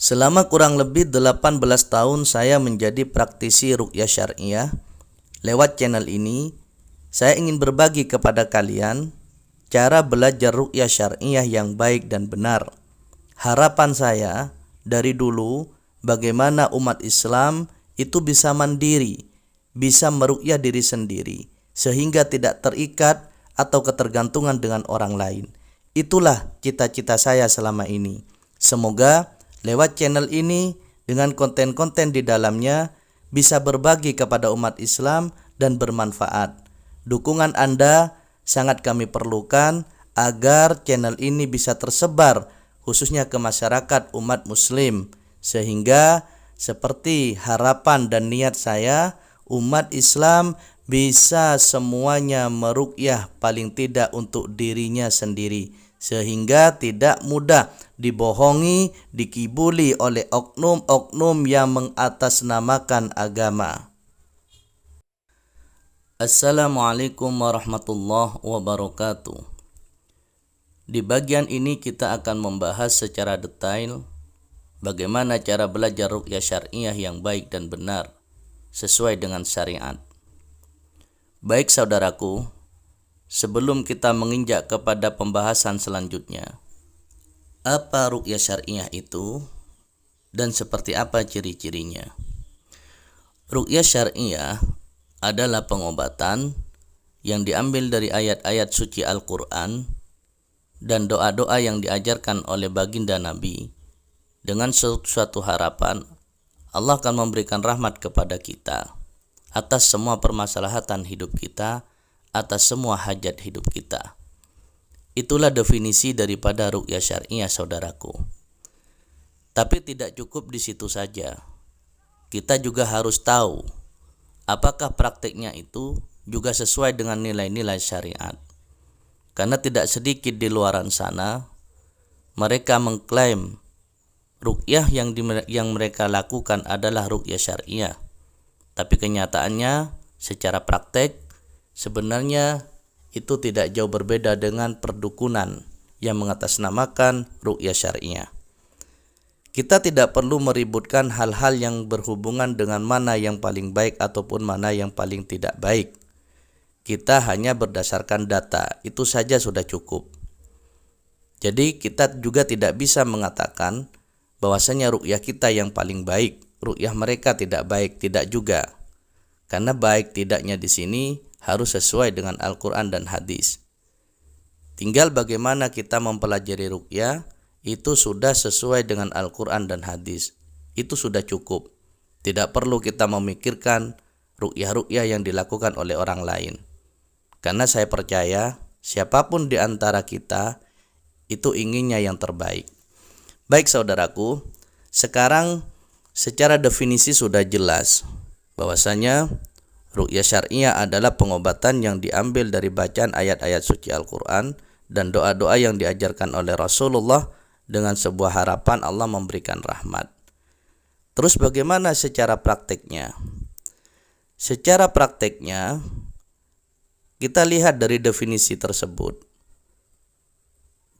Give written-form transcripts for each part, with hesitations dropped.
Selama kurang lebih 18 tahun saya menjadi praktisi ruqyah syar'iyah. Lewat channel ini, saya ingin berbagi kepada kalian cara belajar ruqyah syar'iyah yang baik dan benar. Harapan saya dari dulu bagaimana umat Islam itu bisa mandiri, bisa meruqyah diri sendiri sehingga tidak terikat atau ketergantungan dengan orang lain. Itulah cita-cita saya selama ini. Semoga lewat channel ini dengan konten-konten di dalamnya bisa berbagi kepada umat Islam dan bermanfaat. Dukungan Anda sangat kami perlukan agar channel ini bisa tersebar khususnya ke masyarakat umat muslim, sehingga seperti harapan dan niat saya, umat Islam bisa semuanya meruqyah paling tidak untuk dirinya sendiri, sehingga tidak mudah dibohongi, dikibuli oleh oknum-oknum yang mengatasnamakan agama. Assalamualaikum warahmatullahi wabarakatuh. Di bagian ini kita akan membahas secara detail bagaimana cara belajar ruqyah syar'iyah yang baik dan benar sesuai dengan syariat. Baik saudaraku, sebelum kita menginjak kepada pembahasan selanjutnya, apa ruqyah syar'iyah itu dan seperti apa ciri-cirinya? Ruqyah syar'iyah adalah pengobatan yang diambil dari ayat-ayat suci Al-Quran dan doa-doa yang diajarkan oleh baginda Nabi dengan suatu harapan Allah akan memberikan rahmat kepada kita atas semua permasalahan hidup kita, atas semua hajat hidup kita. Itulah definisi daripada ruqyah syar'iyah, saudaraku. Tapi tidak cukup di situ saja. Kita juga harus tahu apakah praktiknya itu juga sesuai dengan nilai-nilai syariat. Karena tidak sedikit di luaran sana mereka mengklaim ruqyah yang mereka lakukan adalah ruqyah syar'iyah. Tapi kenyataannya secara praktek sebenarnya itu tidak jauh berbeda dengan perdukunan yang mengatasnamakan ruqyah syar'iyah. Kita tidak perlu meributkan hal-hal yang berhubungan dengan mana yang paling baik ataupun mana yang paling tidak baik. Kita hanya berdasarkan data, itu saja sudah cukup. Jadi kita juga tidak bisa mengatakan bahwasanya ruqyah kita yang paling baik, ruqyah mereka tidak baik, tidak juga. Karena baik tidaknya di sini harus sesuai dengan Al-Quran dan hadis. Tinggal bagaimana kita mempelajari ruqyah, itu sudah sesuai dengan Al-Quran dan hadis. Itu sudah cukup. Tidak perlu kita memikirkan ruqyah-ruqyah yang dilakukan oleh orang lain. Karena saya percaya siapapun di antara kita itu inginnya yang terbaik. Baik saudaraku, sekarang secara definisi sudah jelas bahwasanya ruqyah syar'iyah adalah pengobatan yang diambil dari bacaan ayat-ayat suci Al-Quran dan doa-doa yang diajarkan oleh Rasulullah dengan sebuah harapan Allah memberikan rahmat. Terus bagaimana secara prakteknya? Secara prakteknya kita lihat dari definisi tersebut.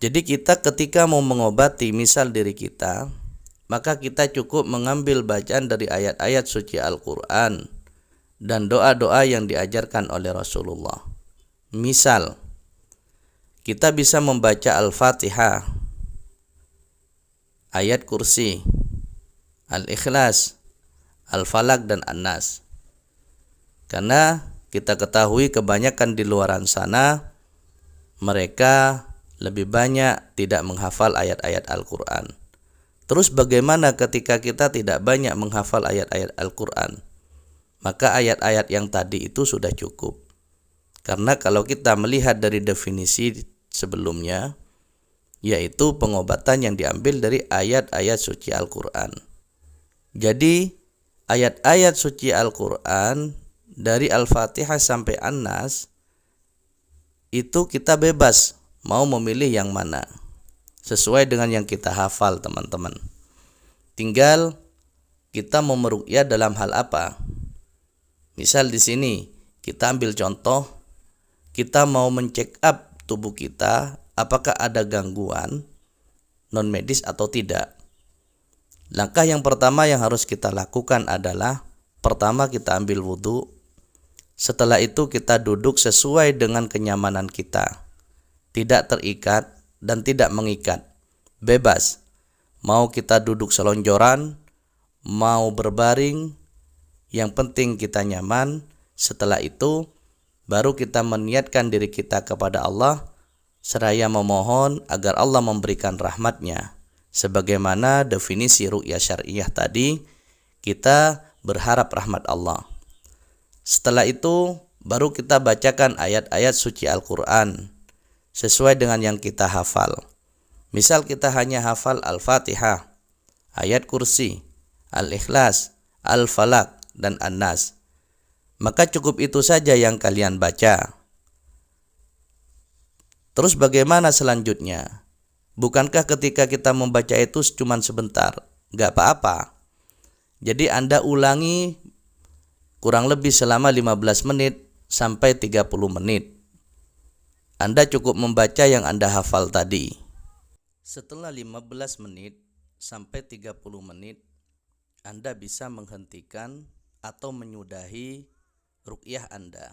Jadi kita ketika mau mengobati misal diri kita, maka kita cukup mengambil bacaan dari ayat-ayat suci Al-Quran dan doa-doa yang diajarkan oleh Rasulullah. Misal, kita bisa membaca Al-Fatihah, ayat kursi, Al-Ikhlas, Al-Falaq dan An-Nas. Karena kita ketahui kebanyakan di luaran sana mereka lebih banyak tidak menghafal ayat-ayat Al-Quran. Terus bagaimana ketika kita tidak banyak menghafal ayat-ayat Al-Quran? Maka ayat-ayat yang tadi itu sudah cukup. Karena kalau kita melihat dari definisi sebelumnya, yaitu pengobatan yang diambil dari ayat-ayat suci Al-Quran. Jadi ayat-ayat suci Al-Quran dari Al-Fatihah sampai An-Nas itu kita bebas mau memilih yang mana sesuai dengan yang kita hafal, teman-teman. Tinggal kita mau meruqyah dalam hal apa. Misal di sini kita ambil contoh, kita mau mencek up tubuh kita apakah ada gangguan non medis atau tidak. Langkah yang pertama yang harus kita lakukan adalah pertama kita ambil wudhu. Setelah itu kita duduk sesuai dengan kenyamanan kita. Tidak terikat dan tidak mengikat. Bebas. Mau kita duduk selonjoran, mau berbaring, yang penting kita nyaman. Setelah itu baru kita meniatkan diri kita kepada Allah seraya memohon agar Allah memberikan rahmatnya. Sebagaimana definisi ru'yah syar'iyah tadi, kita berharap rahmat Allah. Setelah itu baru kita bacakan ayat-ayat suci Al-Quran sesuai dengan yang kita hafal. Misal kita hanya hafal Al-Fatihah, ayat kursi, Al-Ikhlas, Al-Falaq, dan An-Nas. Maka cukup itu saja yang kalian baca. Terus bagaimana selanjutnya? Bukankah ketika kita membaca itu cuma sebentar? Gak apa-apa. Jadi Anda ulangi kurang lebih selama 15 menit sampai 30 menit. Anda cukup membaca yang Anda hafal tadi. Setelah 15 menit sampai 30 menit, Anda bisa menghentikan atau menyudahi ruqyah Anda.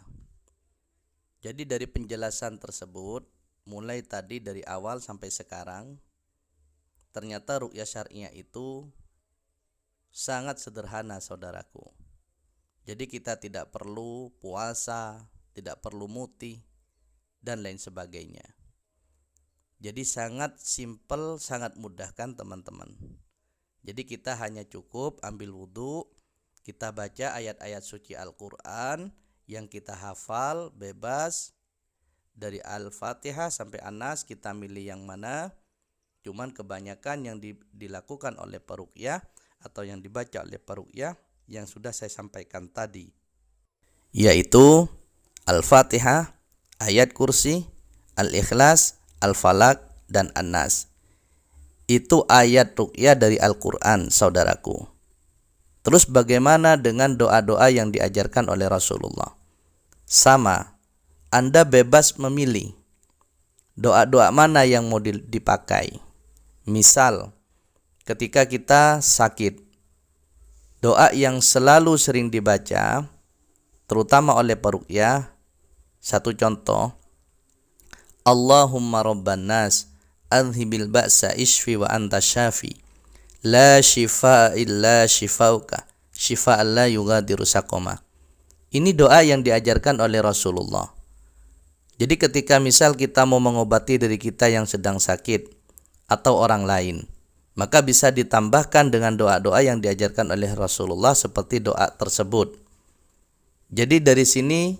Jadi dari penjelasan tersebut, mulai tadi dari awal sampai sekarang, ternyata ruqyah syar'iyah itu sangat sederhana, saudaraku. Jadi kita tidak perlu puasa, tidak perlu muti, dan lain sebagainya. Jadi sangat simpel, sangat mudah kan teman-teman. Jadi kita hanya cukup ambil wudhu, kita baca ayat-ayat suci Al-Quran yang kita hafal bebas. Dari Al-Fatihah sampai An-Nas kita milih yang mana. Cuman kebanyakan yang dilakukan oleh peruqyah atau yang dibaca oleh peruqyah yang sudah saya sampaikan tadi, yaitu Al-Fatihah, ayat kursi, Al-Ikhlas, Al-Falaq, dan An-Nas. Itu ayat ruqyah dari Al-Quran, saudaraku. Terus bagaimana dengan doa-doa yang diajarkan oleh Rasulullah? Sama, Anda bebas memilih doa-doa mana yang mau dipakai. Misal, ketika kita sakit, doa yang selalu sering dibaca, terutama oleh peruqyah, satu contoh, Allahumma rabban nas, adhibil ba'sa ishfi wa anta syafi, la shifa illa shifauka, shifa'an la yughadiru saqama. Ini doa yang diajarkan oleh Rasulullah. Jadi ketika misal kita mau mengobati diri kita yang sedang sakit atau orang lain, maka bisa ditambahkan dengan doa-doa yang diajarkan oleh Rasulullah seperti doa tersebut. Jadi dari sini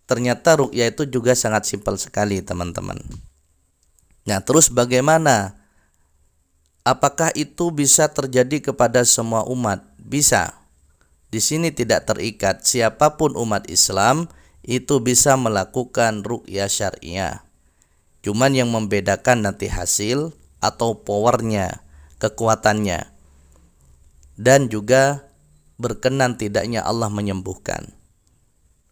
ternyata ruqyah itu juga sangat simpel sekali, teman-teman. Nah, terus bagaimana? Apakah itu bisa terjadi kepada semua umat? Bisa. Di sini tidak terikat, siapapun umat Islam itu bisa melakukan ruqyah syar'iyah. Cuman yang membedakan nanti hasil atau powernya, kekuatannya, dan juga berkenan tidaknya Allah menyembuhkan.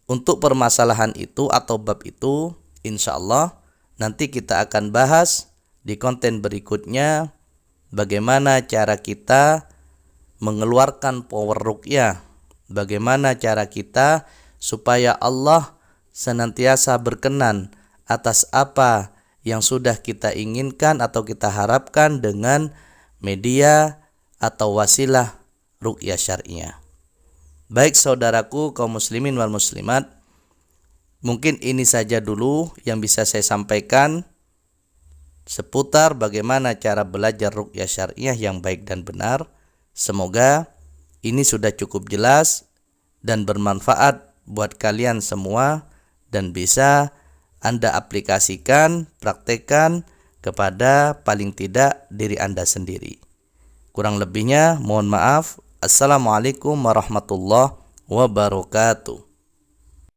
Untuk permasalahan itu atau bab itu, insya Allah nanti kita akan bahas di konten berikutnya bagaimana cara kita mengeluarkan power ruqyah, bagaimana cara kita supaya Allah senantiasa berkenan atas apa yang sudah kita inginkan atau kita harapkan dengan media atau wasilah ruqyah syar'iyah. Baik saudaraku kaum muslimin wal muslimat, mungkin ini saja dulu yang bisa saya sampaikan seputar bagaimana cara belajar ruqyah syar'iyah yang baik dan benar. Semoga ini sudah cukup jelas dan bermanfaat buat kalian semua dan bisa Anda aplikasikan, praktekkan kepada paling tidak diri Anda sendiri. Kurang lebihnya mohon maaf. Assalamualaikum warahmatullahi wabarakatuh.